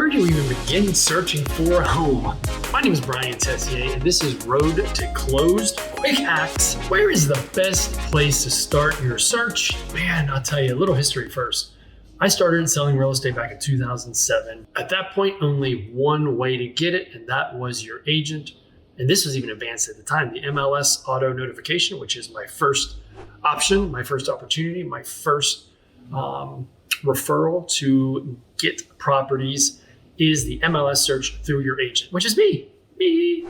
Where do you even begin searching for a home? My name is Teyssier, and this is Road to Closed. Quick hacks. Where is the best place to start your search? Man, I'll tell you a little history first. I started selling real estate back in 2007. At that point, only one way to get it, and that was your agent. And this was even advanced at the time, the MLS auto notification, which is my first option, my first opportunity, my first referral to get properties is the MLS search through your agent, which is me. You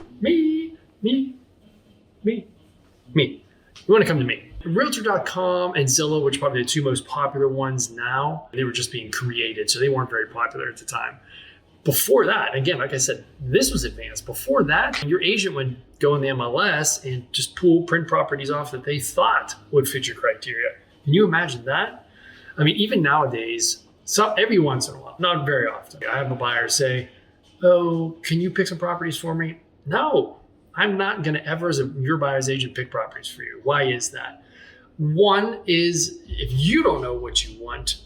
want to come to me. Realtor.com and Zillow, which are probably the two most popular ones now, they were just being created, so they weren't very popular at the time. Before that, again, like I said, this was advanced. Before that, your agent would go in the MLS and just print properties off that they thought would fit your criteria. Can you imagine that? I mean, even nowadays, every once in a while, not very often, I have a buyer say, "Oh, can you pick some properties for me?" No, I'm not going to ever, as your buyer's agent, pick properties for you. Why is that? One is, if you don't know what you want,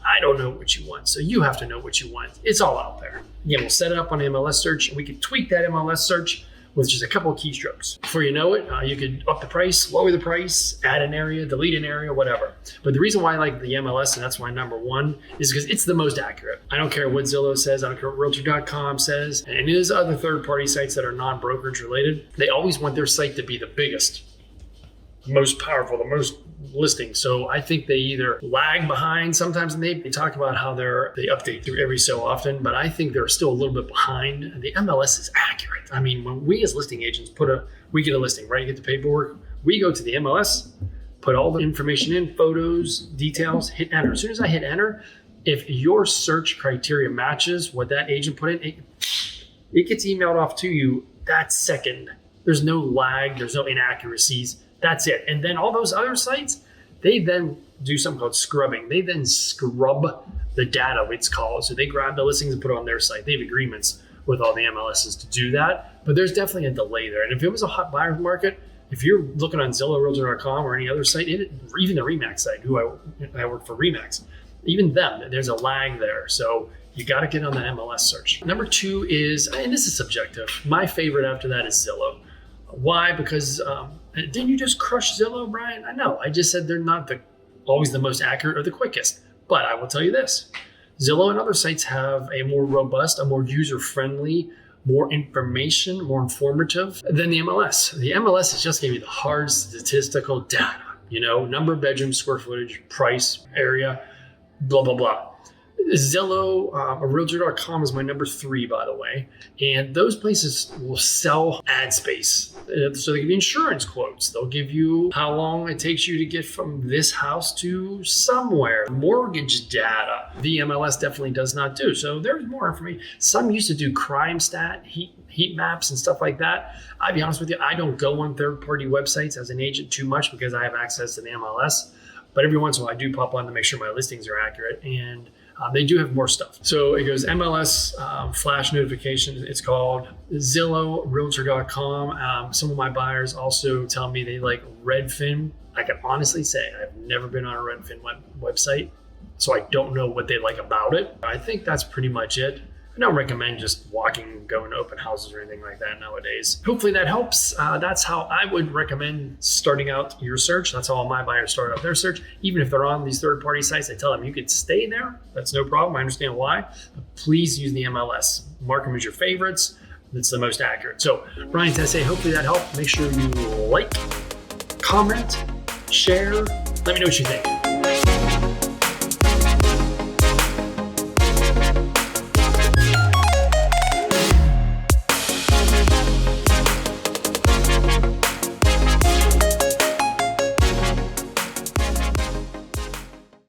I don't know what you want. So you have to know what you want. It's all out there. Again, we'll set it up on MLS search, and we can tweak that MLS search with just a couple of keystrokes. Before you know it, you could up the price, lower the price, add an area, delete an area, whatever. But the reason why I like the MLS, and that's my number one, is because it's the most accurate. I don't care what Zillow says, I don't care what Realtor.com says, and there's other third-party sites that are non-brokerage related. They always want their site to be the biggest, the most powerful, the most listing. So I think they either lag behind sometimes, and they talk about how they update through every so often, but I think they're still a little bit behind. The MLS is accurate. I mean, when we as listing agents we get a listing, right? You get the paperwork, we go to the MLS, put all the information in, photos, details, hit enter. As soon as I hit enter, if your search criteria matches what that agent put in, it gets emailed off to you that second. There's no lag, there's no inaccuracies. That's it. And then all those other sites, they then do something called scrubbing. They then scrub the data, it's called. So they grab the listings and put it on their site. They have agreements with all the MLSs to do that. But there's definitely a delay there. And if it was a hot buyer's market, if you're looking on Zillow, Realtor.com, or any other site, even the RE/MAX site, I work for RE/MAX, even them, there's a lag there. So you got to get on the MLS search. Number two is, and this is subjective, my favorite after that is Zillow. Why? Because didn't you just crush Zillow, Brian? I know. I just said they're not always the most accurate or the quickest. But I will tell you this. Zillow and other sites have a more robust, a more user-friendly, more information, more informative than the MLS. The MLS is just giving you the hard statistical data. Number of bedrooms, square footage, price, area, blah, blah, blah. Zillow, Realtor.com is my number 3, by the way. And those places will sell ad space. So they give you insurance quotes. They'll give you how long it takes you to get from this house to somewhere. Mortgage data. The MLS definitely does not do. So there's more information. Some used to do crime stat, heat maps and stuff like that. I'll be honest with you, I don't go on third-party websites as an agent too much because I have access to the MLS. But every once in a while, I do pop on to make sure my listings are accurate. And they do have more stuff. So it goes MLS flash notifications, it's called. Zillow, Realtor.com. Some of my buyers also tell me they like Redfin. I can honestly say I've never been on a Redfin website, so I don't know what they like about it. I think that's pretty much it. I don't recommend just going to open houses or anything like that nowadays. Hopefully that helps. That's how I would recommend starting out your search. That's how all my buyers start out their search. Even if they're on these third-party sites, I tell them you could stay there. That's no problem. I understand why. But please use the MLS. Mark them as your favorites. That's the most accurate. So, Brian Teyssier, hopefully that helped. Make sure you like, comment, share. Let me know what you think.